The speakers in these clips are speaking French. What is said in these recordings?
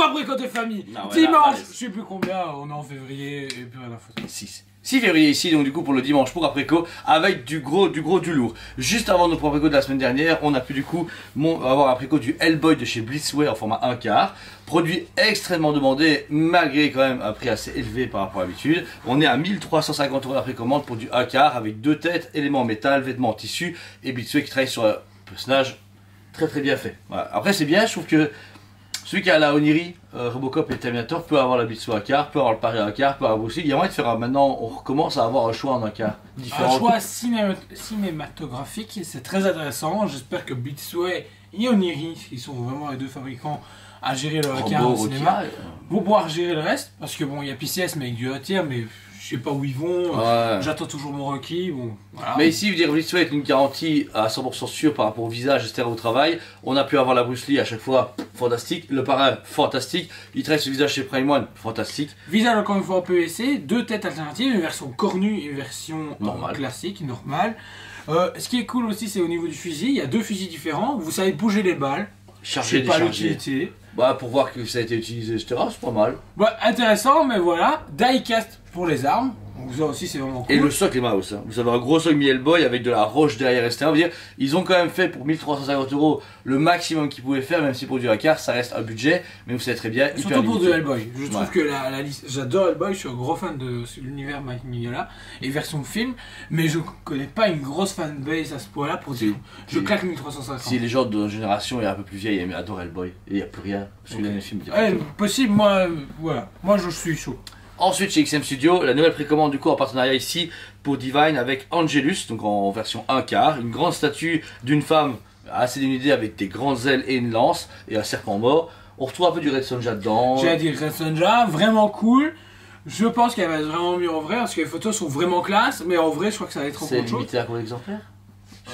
pour abricot de famille. Non, ouais, Dimanche, là, je sais plus combien, on est en février et puis rien à foutre. 6 février ici, donc du coup pour le dimanche pour Apreco, avec du lourd. Juste avant notre Apreco de la semaine dernière, on a pu du coup avoir un Apreco du Hellboy de chez Blitzway en format 1/4. Produit extrêmement demandé, malgré quand même un prix assez élevé par rapport à l'habitude. On est à 1350 € la précommande pour du 1/4 avec 2 têtes, éléments en métal, vêtements en tissu et Blitzway qui travaille sur un personnage très bien fait. Voilà. Après c'est bien, je trouve que celui qui a la Oniri, Robocop et Terminator peut avoir la Blitzway 1/4, peut avoir le Paris 1/4, peut avoir aussi. Il y a moyen de faire maintenant, on recommence à avoir un choix en 1/4 différent. Un choix cinématographique, c'est très intéressant. J'espère que Blitzway et Oniri, qui sont vraiment les deux fabricants à gérer le 1/4 au cinéma, vont pouvoir gérer le reste. Parce que bon, il y a PCS mais avec du 1/3, mais je sais pas où ils vont. Ouais. J'attends toujours mon Rocky. Bon, voilà. Mais ici, je veux dire, Blitzway est une garantie à 100% sûre par rapport au visage, etc. au travail. On a pu avoir la Bruce Lee à chaque fois, fantastique. Le parrain, fantastique. Il travaille sur le visage chez Prime One, fantastique. Visage encore une fois en PVC, deux têtes alternatives, une version cornue et une version classique, normale. Ce qui est cool aussi, c'est au niveau du fusil. Il y a deux fusils différents. Vous savez bouger les balles. Charger, pas décharger. l'utilité. Bah, pour voir que ça a été utilisé, etc. C'est pas mal. Ouais, intéressant, mais voilà. Die-cast pour les armes. Donc ça aussi, c'est vraiment cool. Et le socle est mouse. Hein. Vous avez un gros socle Hellboy avec de la roche derrière, etc. Vous dire, ils ont quand même fait pour 1350 € le maximum qu'ils pouvaient faire, même si pour du 1/4, ça reste un budget. Mais vous savez très bien, hyper surtout pour limité. de Hellboy. Je trouve que la liste. J'adore Hellboy, je suis un gros fan de l'univers Mike Mignola et version film, mais je connais pas une grosse fanbase à ce point-là pour dire je claque 1350. Si les gens de génération est un peu plus vieille, ils adorent Hellboy. Et il n'y a plus rien. Parce que les films. Possible, moi, voilà. Moi, je suis chaud. Ensuite, chez XM Studio, la nouvelle précommande du coup en partenariat ici pour Divine avec Angelus, donc en version 1/4, une grande statue d'une femme assez dénudée avec des grandes ailes et une lance et un serpent mort. On retrouve un peu du Red Sonja dedans. J'ai à dire Red Sonja, vraiment cool. Je pense qu'elle va être vraiment mieux en vrai parce que les photos sont vraiment classe, mais en vrai, je crois que ça va être trop C'est autre chose. limité à combien d'exemplaires?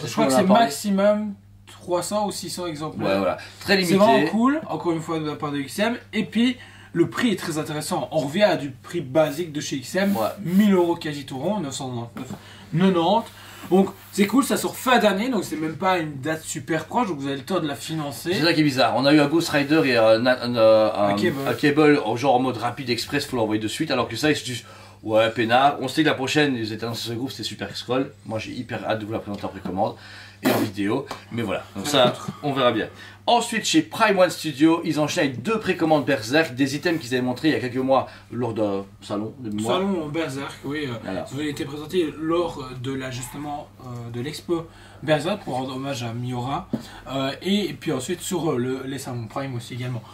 Je crois que c'est maximum 300 ou 600 exemplaires. Ouais, voilà, très limité. C'est vraiment cool, encore une fois de la part de XM. Et puis, le prix est très intéressant. On revient à du prix basique de chez XM, 1000 € quasi tout rond, 999,90. Donc c'est cool, ça sort fin d'année, donc c'est même pas une date super proche, donc vous avez le temps de la financer. C'est ça qui est bizarre. On a eu un Ghost Rider et un cable genre en mode rapide express, faut l'envoyer de suite, alors que ça, ils se disent ouais, peinard. On sait que la prochaine, ils étaient dans ce groupe, c'était Super Scroll. Moi j'ai hyper hâte de vous la présenter en précommande et en vidéo, mais voilà, donc ça on verra bien. Ensuite chez Prime One Studio, ils enchaînent avec deux précommandes Berserk, des items qu'ils avaient montrés il y a quelques mois lors d'un salon de mémoire. Salon Berserk, oui, voilà. Ça avait été présenté lors de l'ajustement de l'expo Berserk pour rendre hommage à Miura, et puis ensuite sur les salons Prime aussi également.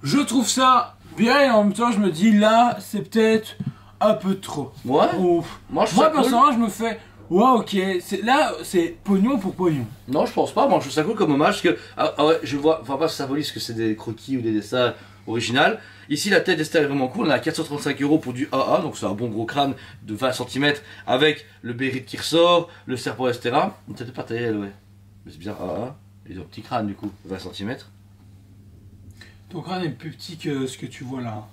Je trouve ça bien et en même temps je me dis là c'est peut-être un peu trop. Ouais. Moi personnellement je me fais ouais, ok, là c'est pognon pour pognon. Non, je pense pas, moi je trouve ça cool comme hommage parce que ouais, je vois, enfin pas symbolise que c'est des croquis ou des dessins originaux. Ici la tête d'Esther est vraiment cool, on a 435 € pour du AA, donc c'est un bon gros crâne de 20 cm avec le Bérite qui ressort, le serpent, etc. Une tête de pas taillée, elle, ouais. Mais c'est bizarre, AA, ils ont un petit crâne du coup, 20 cm. Ton crâne est plus petit que ce que tu vois là.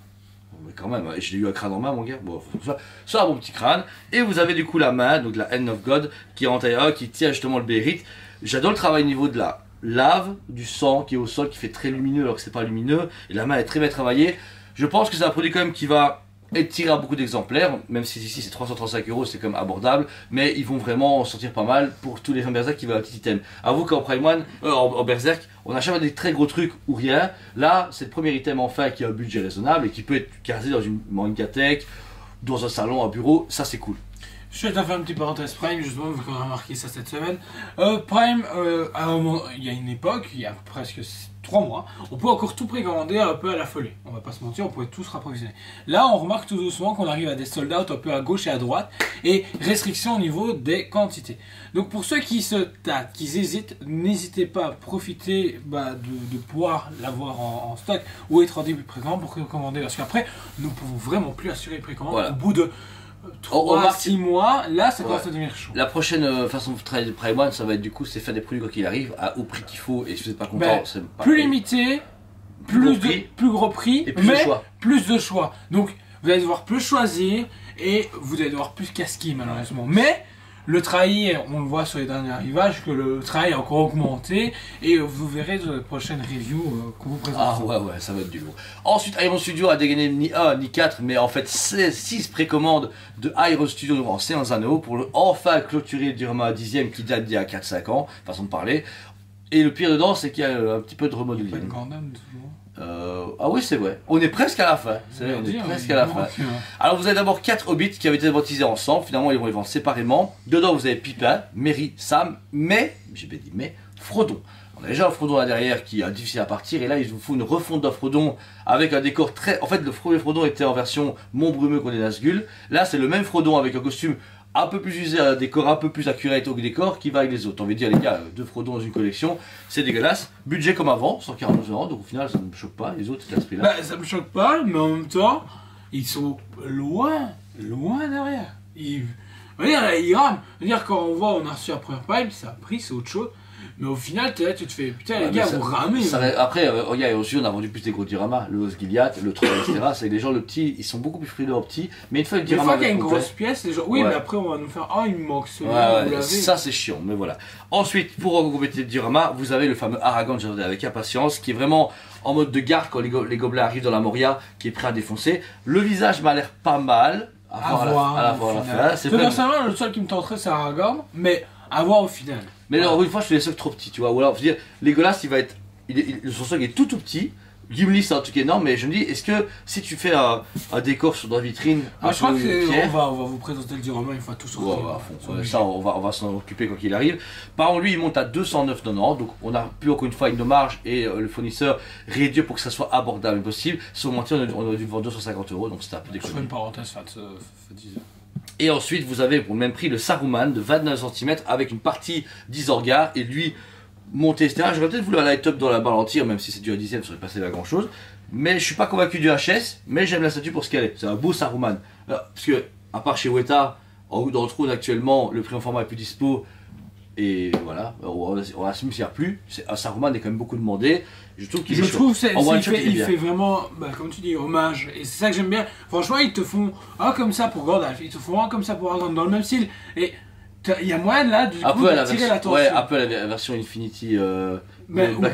Mais quand même, je l'ai eu un crâne en main mon gars, bon, ça un bon petit crâne. Et vous avez du coup la main, donc la Hand of God, qui est en taille A, qui tient justement le Bérite. J'adore le travail au niveau de la lave, du sang qui est au sol, qui fait très lumineux alors que c'est pas lumineux. Et la main est très bien travaillée. Je pense que c'est un produit quand même qui va être tiré à beaucoup d'exemplaires, même si ici c'est 335 €, c'est quand même abordable. Mais ils vont vraiment en sortir pas mal pour tous les fans Berserk qui veulent un petit item. Avoue qu'en Prime One, en Berserk, on a jamais des très gros trucs ou rien. Là, c'est le premier item enfin qui a un budget raisonnable et qui peut être casé dans une mangatech, dans un salon, un bureau. Ça, c'est cool. Je vais te faire une petite parenthèse Prime, justement, vu qu'on a remarqué ça cette semaine. Prime, à un moment, il y a une époque, il y a presque 3 mois, on peut encore tout précommander un peu à la folie. On va pas se mentir, on pouvait tous se rapprovisionner. Là, on remarque tout doucement qu'on arrive à des sold out un peu à gauche et à droite, et restrictions au niveau des quantités. Donc pour ceux qui se tâtent, qui hésitent, n'hésitez pas à profiter de pouvoir l'avoir en stock ou être en début de précommande pour précommander, parce qu'après, nous ne pouvons vraiment plus assurer les précommandes. Voilà. Au bout de 3-6 mois, là ça commence à devenir chaud. La prochaine façon de travailler de Prime One, ça va être du coup, c'est faire des produits quoi qu'il arrive, au prix qu'il faut, et si vous n'êtes pas content, c'est pas plus limité, plus gros prix, et plus de choix. Plus de choix. Donc vous allez devoir plus choisir, et vous allez devoir plus casquer malheureusement. Mais le trahi, on le voit sur les derniers arrivages, que le trahi a encore augmenté, et vous verrez dans les prochaines reviews qu'on vous présente. Ah ouais, ça va être du lourd. Ensuite, Iron Studio a dégainé ni 1 ni 4, mais en fait 6 précommandes de Iron Studio en séance anneaux pour enfin clôturer le diorama 10ème qui date d'il y a 4-5 ans, façon de parler. Et le pire dedans, c'est qu'il y a un petit peu de remodeling. Pas de Gundam, toujours. Ah oui, c'est vrai. On est presque à la fin. C'est vrai, on est presque à la fin. Alors, vous avez d'abord 4 hobbits qui avaient été baptisés ensemble. Finalement, ils vont les vendre séparément. Dedans, vous avez Pippin, Merry, Sam, j'ai pas dit mais, Frodon. On a déjà un Frodon là derrière qui est difficile à partir. Et là, ils vous font une refonte d'un Frodon avec un décor très. En fait, le premier Frodon était en version Mont Brumeux qu'on est Nazgûl. Là, c'est le même Frodon avec un costume un peu plus usé, un décor un peu plus accurate au décor qui va avec les autres. On va dire les gars, 2 Frodons dans une collection, c'est dégueulasse. Budget comme avant, 149 €, donc au final ça ne me choque pas, les autres c'est à ce prix-là. Bah, ça me choque pas, mais en même temps, ils sont loin derrière. Ils rament. C'est-à-dire quand on voit, on a reçu la première pipe, ça a pris, c'est autre chose. Mais au final, t'es là, tu te fais, putain, les gars, vous ramez. Après, regarde, aussi, on a vendu plus des gros dioramas, le Osgiliath, le Troll, etc. C'est que les gens, le petit, ils sont beaucoup plus frileux au petit. Mais une fois le diorama. Une fois qu'il y a une grosse pièce, les gens, oui, mais après, on va nous faire, il me manque celui-là. Ouais, ça, c'est chiant, mais voilà. Ensuite, pour compléter le diorama, vous avez le fameux Aragorn, j'attendais avec impatience, qui est vraiment en mode de garde quand les gobelins arrivent dans la Moria, qui est prêt à défoncer. Le visage m'a l'air pas mal. À voir à la fin. Personnellement, le seul qui me tenterait, c'est Aragorn, mais à voir au final. Mais alors, une fois, je fais les socs trop petits, tu vois. Ou alors, je veux dire, Legolas, il va être. Son soc est tout petit. Gimli, c'est un truc énorme, mais je me dis, est-ce que si tu fais un décor sur la vitrine. Je crois qu'on va vous présenter le diorama une fois tout sorti. Ça, on va s'en occuper quand il arrive. Par contre, lui, il monte à 209,90, donc on a pu encore une fois une marge et le fournisseur réduit pour que ça soit abordable possible. Si on mentir, on a dû vendre 250 €, donc c'était un peu déconné. Je fais une parenthèse, fat 10 heures. Et ensuite, vous avez pour le même prix le Saruman de 29 cm avec une partie d'Isengard et lui monté, etc. J'aurais peut-être voulu un light-up dans la balle entière, même si c'est du 10ème, ça serait passé à grand chose. Mais je suis pas convaincu du HS, mais j'aime la statue pour ce qu'elle est. C'est un beau Saruman. Parce que, à part chez Weta, dans le trône actuellement, le prix en format est plus dispo. Et voilà, on assume s'il n'y a plus. Un Saruman est quand même beaucoup demandé. Je trouve qu'il fait vraiment, comme tu dis, hommage. Et c'est ça que j'aime bien. Franchement, ils te font un comme ça pour Gandalf, ils te font un comme ça pour Aragorn, dans le même style. Et il y a moyen là, du coup, d'attirer l'attention. Ouais, un peu la version Infinity. Ou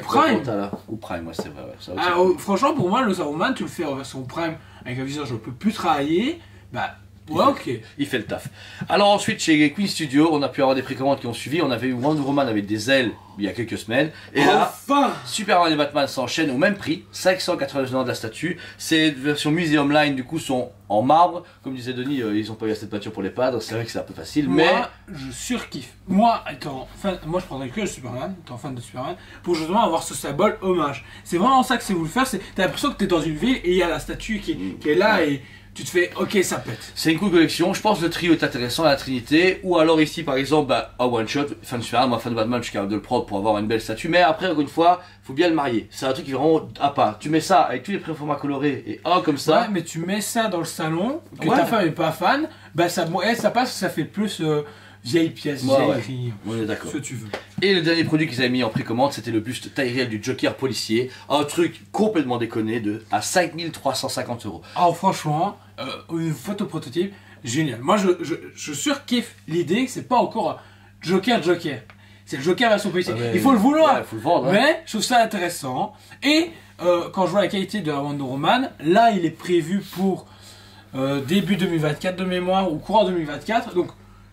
Prime. Ou Prime, ouais, c'est vrai. Franchement, pour moi, le Saruman, tu le fais en version Prime avec un visage un peu plus travaillé. Ouais, ok. Il fait le taf. Alors ensuite, chez Queen Studio, on a pu avoir des précommandes qui ont suivi. On avait eu Wonder Woman avec des ailes il y a quelques semaines. Et là, Superman et Batman s'enchaînent au même prix, 589 € de la statue. Ces versions Museum Line, du coup, sont en marbre. Comme disait Denis, ils ont pas eu assez de peinture pour les peindre. C'est vrai que c'est un peu facile, mais... Moi, je surkiffe. Moi, moi je prendrais que le Superman, étant fan de Superman, pour justement avoir ce symbole hommage. C'est vraiment ça que c'est voulu faire. T'as l'impression que t'es dans une ville et il y a la statue qui est là et... Tu te fais, ok, ça pète. C'est une cool collection. Je pense que le trio est intéressant, la Trinité. Ou alors ici, par exemple, un one shot. Fan de Superman, moi fan de Batman, je suis capable de le prendre pour avoir une belle statue. Mais après, encore une fois, faut bien le marier. C'est un truc qui est vraiment à part. Tu mets ça avec tous les préformats colorés et comme ça. Ouais, mais tu mets ça dans le salon, que ta femme est pas fan, ça passe, ça fait plus vieille pièce, vieille. On est d'accord. Ce que tu veux. Et le dernier produit qu'ils avaient mis en précommande, c'était le buste taille réelle du Joker policier. Un truc complètement déconné à 5350 €. Alors franchement, une photo prototype, génial. Moi je surkiffe l'idée que c'est pas encore Joker. C'est le Joker version policier. Il faut le vouloir. Il faut le vendre. Mais je trouve ça intéressant. Et quand je vois la qualité de la Wonder Woman, là il est prévu pour début 2024 de mémoire ou courant 2024. Donc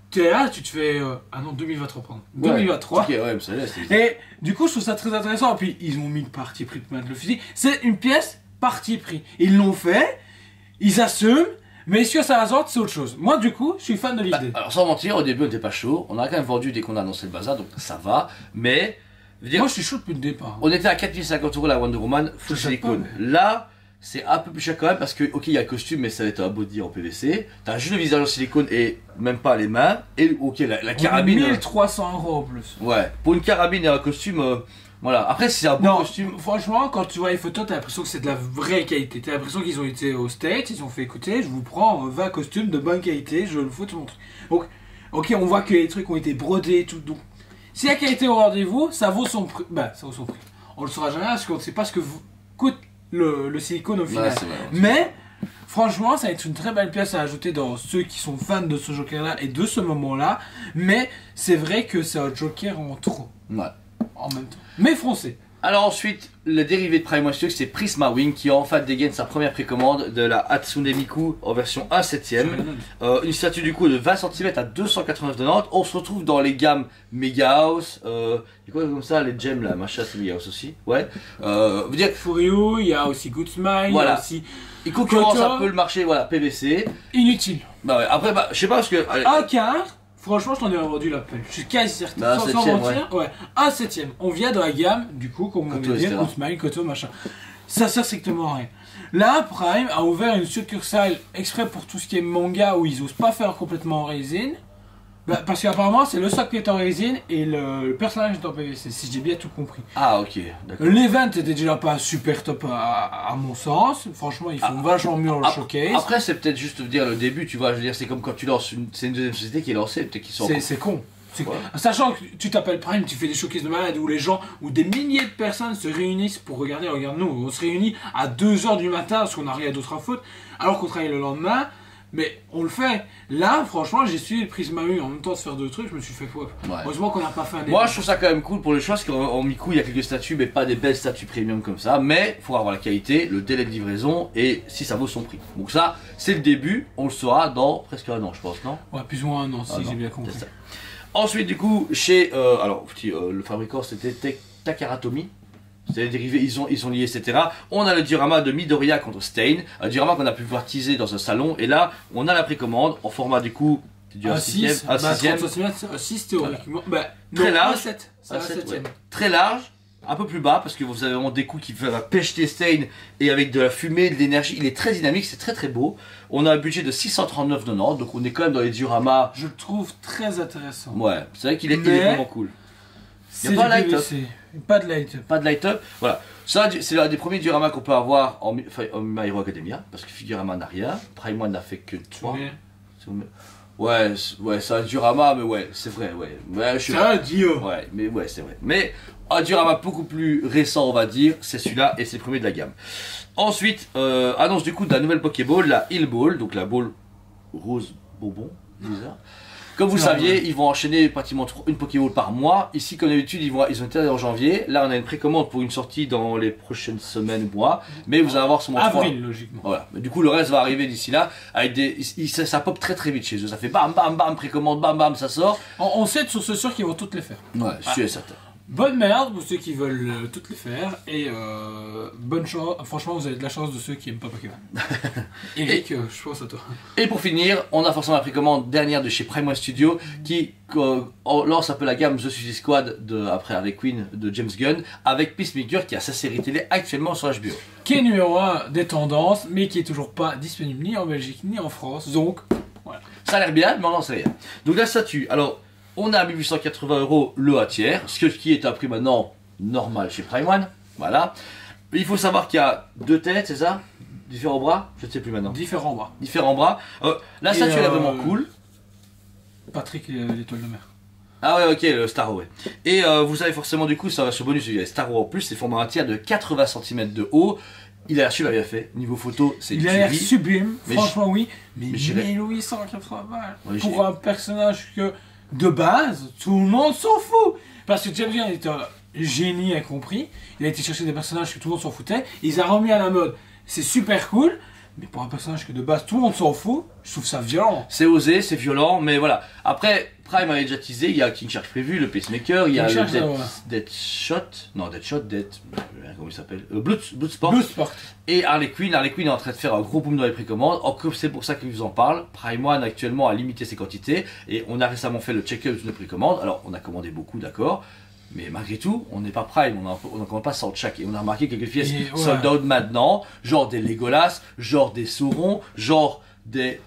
t'es là, tu te fais... ah non, 2023, pardon. 2023. Okay, ouais, ça laisse, et du coup, je trouve ça très intéressant. Et puis, ils ont mis le parti pris de mettre le fusil. C'est une pièce parti pris. Ils l'ont fait, ils assument, mais est-ce que ça va sortir, c'est autre chose. Moi, du coup, je suis fan de l'idée. Alors, sans mentir, au début, on n'était pas chaud. On a quand même vendu dès qu'on a annoncé le bazar, donc ça va. Mais... moi, je suis chaud depuis le départ. On était à 4050 € la Wonder Woman, full silicone. Là... c'est un peu plus cher quand même parce que, ok, il y a le costume, mais ça va être un body en PVC. T'as juste le visage en silicone et même pas les mains. Et, ok, la carabine. 1300 € en plus. Ouais, pour une carabine et un costume, voilà. Après, c'est un bon costume. Franchement, quand tu vois les photos, t'as l'impression que c'est de la vraie qualité. T'as l'impression qu'ils ont été au States, ils ont fait écoutez, je vous prends 20 costumes de bonne qualité, je le fous tout mon truc. Donc, ok, on voit que les trucs ont été brodés et tout. Donc, si la qualité est au rendez-vous, ça vaut son prix. Ça vaut son prix. On le saura jamais parce qu'on ne sait pas ce que coûte le silicone au final. Ouais, vrai, mais Franchement, ça va être une très belle pièce à ajouter dans ceux qui sont fans de ce Joker-là et de ce moment-là. Mais c'est vrai que c'est un Joker en trop. Ouais. En même temps. Mais foncé. Alors ensuite, le dérivé de Prime Studio, c'est Prisma Wing qui enfin dégaine sa première précommande de la Hatsune Miku en version 1/7. Une statue du coup de 20 cm à 289,90. On se retrouve dans les gammes Mega House, et quoi comme ça, les gems là, machin, c'est Mega House aussi. Ouais. Vous dire Furyu, il y a aussi Good Smile, Voilà. il y a aussi. il concurrence Koto. un peu le marché, voilà, PVC. Inutile. Bah ouais, après, bah, je sais pas parce que. Un quart, franchement, je t'en ai vendu l'appel. Je suis quasi certain. Bah, un Sans septième, mentir, ouais. Un septième. On vient de la gamme, du coup, comme on Koto, veut dire, etc. Good Smile, Koto, machin. Ça sert strictement à rien. Là, Prime a ouvert une succursale exprès pour tout ce qui est manga où ils osent pas faire complètement en résine. Bah, parce qu'apparemment, c'est le socle qui est en résine et le personnage est en PVC, si j'ai bien tout compris. Ah, ok, d'accord. L'event était déjà pas super top à mon sens. Franchement, ils font vachement mieux en showcase. Après, c'est peut-être juste dire le début, tu vois. Je veux dire, c'est comme quand tu lances c'est une deuxième société qui est lancée, peut-être qu'ils sont. C'est con. Ouais. Sachant que tu t'appelles Prime, tu fais des showcases de malades où les gens, où des milliers de personnes se réunissent pour regarder. Regarde, nous, on se réunit à 2h du matin parce qu'on n'a rien d'autre à foutre, alors qu'on travaille le lendemain. Mais on le fait. Là, franchement, j'ai suivi le Prisma U en même temps de faire deux trucs, je me suis fait quoi. Ouais. Heureusement qu'on n'a pas fait un Moi, je trouve ça quand même cool pour le choix, parce qu'en Miku, il y a quelques statues, mais pas des belles statues premium comme ça. Mais il faut avoir la qualité, le délai de livraison et si ça vaut son prix. Donc, ça, c'est le début. On le saura dans presque un an, je pense, non? Ouais, plus ou moins un an, si Ah, j'ai non, bien compris. c'est ça. Ensuite, du coup, chez. Le fabricant, c'était Takaratomi. C'est les dérivés, ils ont lié, etc. On a le diorama de Midoriya contre Stain. Un diorama qu'on a pu voir teaser dans un salon. Et là, on a la précommande en format du coup. Du Un 6, 6, un 6ème. 30 cm, c'est un 6 théoriquement. Bah, Très non, large. Un 7, c'est un 7, 7ème. ouais. Très large, un peu plus bas parce que vous avez vraiment des coups qui font pêcher Stain et avec de la fumée, de l'énergie. Il est très dynamique, c'est très très beau. On a un budget de 639,90, donc on est quand même dans les dioramas. Je le trouve très intéressant. Ouais, c'est vrai qu'il est, Mais- il est vraiment cool. C'est pas du light up. PVC. Pas de light up. Pas de light-up, voilà. Ça, c'est l'un des premiers dioramas qu'on peut avoir en My Hero Academia, parce que Figurama n'a rien. Prime One n'a fait que 3. Mais- Ouais, c'est un diorama, mais ouais, c'est vrai, ouais. Ouais, C'est un Dio. Ouais, mais ouais, c'est vrai. Mais un diorama beaucoup plus récent, on va dire, c'est celui-là et c'est le premier de la gamme. Ensuite, annonce du coup de la nouvelle Pokéball, la Hill Ball, donc la ball rose bonbon, bizarre. Comme vous le C'est vrai, saviez, ouais. ils vont enchaîner pratiquement une Pokéball par mois. Ici, comme d'habitude, ils ont été en janvier. Là, on a une précommande pour une sortie dans les prochaines semaines ou mois. Mais vous allez avoir sûrement Avril, logiquement. Voilà. Mais du coup, le reste va arriver d'ici là. Avec ça pop très très vite chez eux. Ça fait bam bam bam, précommande, bam bam, ça sort. On sait de source sûre qu'ils vont toutes les faire. Ouais, je suis certain. Bonne merde pour ceux qui veulent toutes les faire. Et bonne chance. Franchement, vous avez de la chance de ceux qui aiment pas Pokémon. Eric, je pense à toi. Et pour finir, on a forcément la précommande dernière de chez Prime One Studio qui lance un peu la gamme The Suicide Squad après Harley Quinn de James Gunn avec Peacemaker qui a sa série télé actuellement sur HBO. Qui est numéro 1 des tendances, mais qui est toujours pas disponible ni en Belgique ni en France. Donc, voilà. Ça a l'air bien, mais on n'en sait rien. Donc la statue, alors on a à 1880 € le 1 tiers, ce qui est un prix maintenant normal chez Prime One. Voilà. Il faut savoir qu'il y a deux têtes, c'est ça? Différents bras? Je ne sais plus maintenant. Différents bras. Différents bras. La statue elle est vraiment cool. Patrick, l'étoile de mer. Ah ouais, ok, le Starro, ouais. Et vous avez forcément du coup, ça va sur bonus, il y a Starro en plus, c'est format un tiers de 80 cm de haut. Il a l'air super bien fait. Niveau photo, c'est Il a l'air tuerie. sublime, Mais franchement oui. Mais j'irais- 1880 balles Ouais, pour j'irais- un personnage que, de base, tout le monde s'en fout. Parce que James Gunn est un génie incompris. Il a été chercher des personnages que tout le monde s'en foutait. Il les a remis à la mode. C'est super cool. Mais pour un personnage que de base tout le monde s'en fout, je trouve ça violent. C'est osé, c'est violent, mais voilà. Après, Prime avait déjà teasé, il y a King Shark prévu, le Pacemaker, il y a King le Shark, ça, voilà. Deathshot, non Deathshot, comment il s'appelle Bloodsport. Blue Sport. Et Harley Quinn est en train de faire un gros boom dans les précommandes. Encore c'est pour ça que je vous en parle. Prime One actuellement a limité ses quantités et on a récemment fait le check-up de nos précommandes. Alors on a commandé beaucoup, d'accord. Mais malgré tout, on n'est pas Prime, on n'en commande pas 100 de chaque. Et on a remarqué quelques pièces Et ouais. sold out maintenant, genre des Legolas, genre des Sauron, genre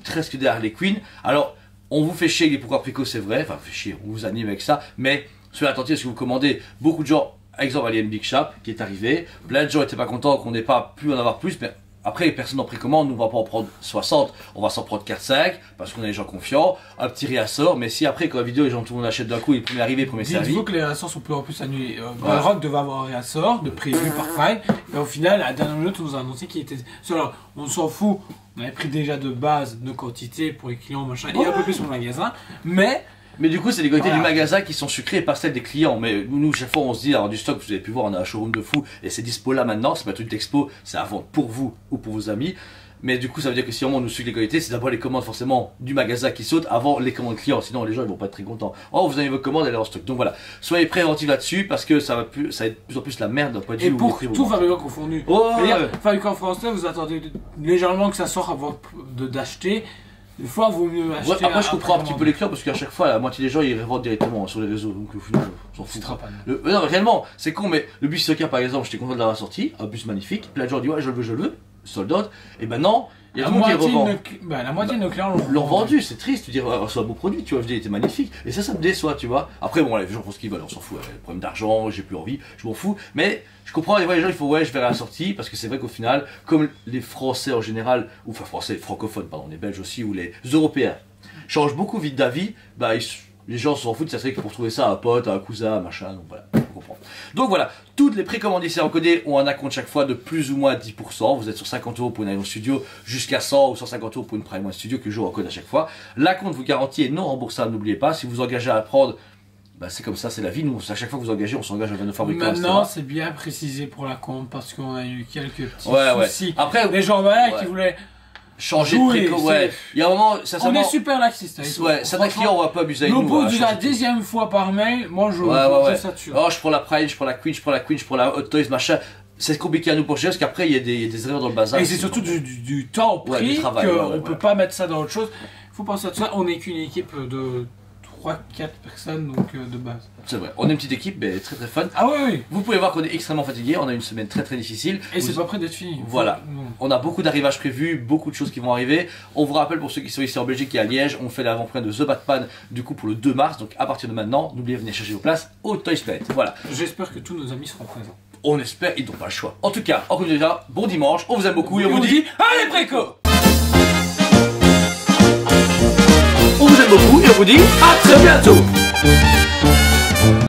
presque des Harley Quinn. Alors, on vous fait chier avec les pourquoi préco, c'est vrai, enfin, fait chier, on vous anime avec ça, mais soyez attentifs parce que vous commandez beaucoup de gens, exemple Alien Big Shop qui est arrivé, plein de gens n'étaient pas contents qu'on n'ait pas pu en avoir plus, mais Après, personne en précommande, nous on va pas en prendre 60, on va s'en prendre 4-5, parce qu'on est des gens confiants, un petit réassort, mais si après, quand la vidéo, les gens, tout le monde achète d'un coup, il est premier arrivé, premier servi. Dites-vous que les réassorts sont plus en plus annulés. Balrog devait avoir un réassort de prévu par Prime, et au final, à la dernière minute, on nous a annoncé qu'il était. Alors, on s'en fout, on avait pris déjà de base nos quantités pour les clients, machin, et un peu plus sur le magasin, Mais du coup, c'est les qualités du magasin qui sont sucrées et pas celles des clients. Mais nous, chaque fois, on se dit, alors du stock, vous avez pu voir, on a un showroom de fou et c'est dispo là maintenant. C'est pas tout d'expo, c'est à vendre pour vous ou pour vos amis. Mais du coup, ça veut dire que si on nous suit les qualités, c'est d'abord les commandes forcément du magasin qui sautent avant les commandes clients. Sinon, les gens ils vont pas être très contents. Oh, vous avez vos commandes, elle est en stock. Donc voilà, soyez préventifs là-dessus parce que ça va être de plus en plus la merde d'un point de vue. et pour tout fabricant confondu. Oh, Fabricant français, vous attendez légèrement que ça sorte avant d'acheter. Des fois, vaut mieux acheter. Ouais, après, je comprends un petit peu les clients parce qu'à chaque fois, la moitié des gens ils revendent directement sur les réseaux. Donc au final, on s'en fout. Non, réellement, c'est con, mais le bus Soka par exemple, j'étais content de l'avoir sorti. Un bus magnifique. Puis là, les gens disent, ouais, je le veux. Sold out. Et maintenant, il y a tout le monde qui revend. La moitié de nos clients l'ont vendu, c'est triste. Tu dis, c'est un beau produit, tu vois, je dis, il était magnifique. Et ça me déçoit, tu vois. Après, bon, les gens font ce qu'ils veulent, on s'en fout. Le problème d'argent, j'ai plus envie, je m'en fous. Mais je comprends, les gens, il faut, ouais, je verrai la sortie. Parce que c'est vrai qu'au final, comme les Français en général, ou enfin, Français, francophones, pardon, les Belges aussi, ou les Européens, changent beaucoup vite d'avis, bah, les gens s'en foutent, ça serait que pour trouver ça à un pote, à un cousin, un machin, donc voilà, on comprend. Donc voilà, toutes les précommandes ici encodées ont un acompte chaque fois de plus ou moins 10%. Vous êtes sur 50 € pour une Iron Studio, jusqu'à 100 ou 150 € pour une Prime One Studio que je vous encode à chaque fois. L'acompte vous garantit est non remboursable, n'oubliez pas. Si vous engagez à prendre, bah c'est comme ça, c'est la vie. Nous, à chaque fois que vous engagez, on s'engage avec nos fabricants. Maintenant, c'est bien précisé pour la compte parce qu'on a eu quelques petits soucis. Après, les gens qui voulaient changer de préco, ouais. Il y a un moment, ça on est super laxiste. Ouais, certains clients, on va pas abuser avec nous. Nous, la deuxième fois par mail, moi je ça dessus. Oh, je prends la Prime, je prends la Queen, je prends la Hot Toys, machin. C'est compliqué à nous pour gérer parce qu'après il y a des erreurs dans le bazar. Et c'est surtout du temps pris, du travail, qu'on peut pas mettre ça dans autre chose. Faut penser à tout ça, on n'est qu'une équipe de 3-4 personnes donc de base. C'est vrai, on est une petite équipe mais très fun. Ah oui. Vous pouvez voir qu'on est extrêmement fatigué, on a une semaine très difficile. Et c'est pas prêt d'être fini. Voilà, on a beaucoup d'arrivages prévus, beaucoup de choses qui vont arriver. On vous rappelle pour ceux qui sont ici en Belgique et à Liège, on fait l'avant-première de The Batman du coup pour le 2 mars. Donc à partir de maintenant, n'oubliez pas de venir chercher vos places au Toys Planet. Voilà. J'espère que tous nos amis seront présents. On espère, ils n'ont pas le choix. En tout cas, encore déjà, bon dimanche, on vous aime beaucoup et on vous dit allez préco. On vous aime beaucoup et on vous dit à très bientôt.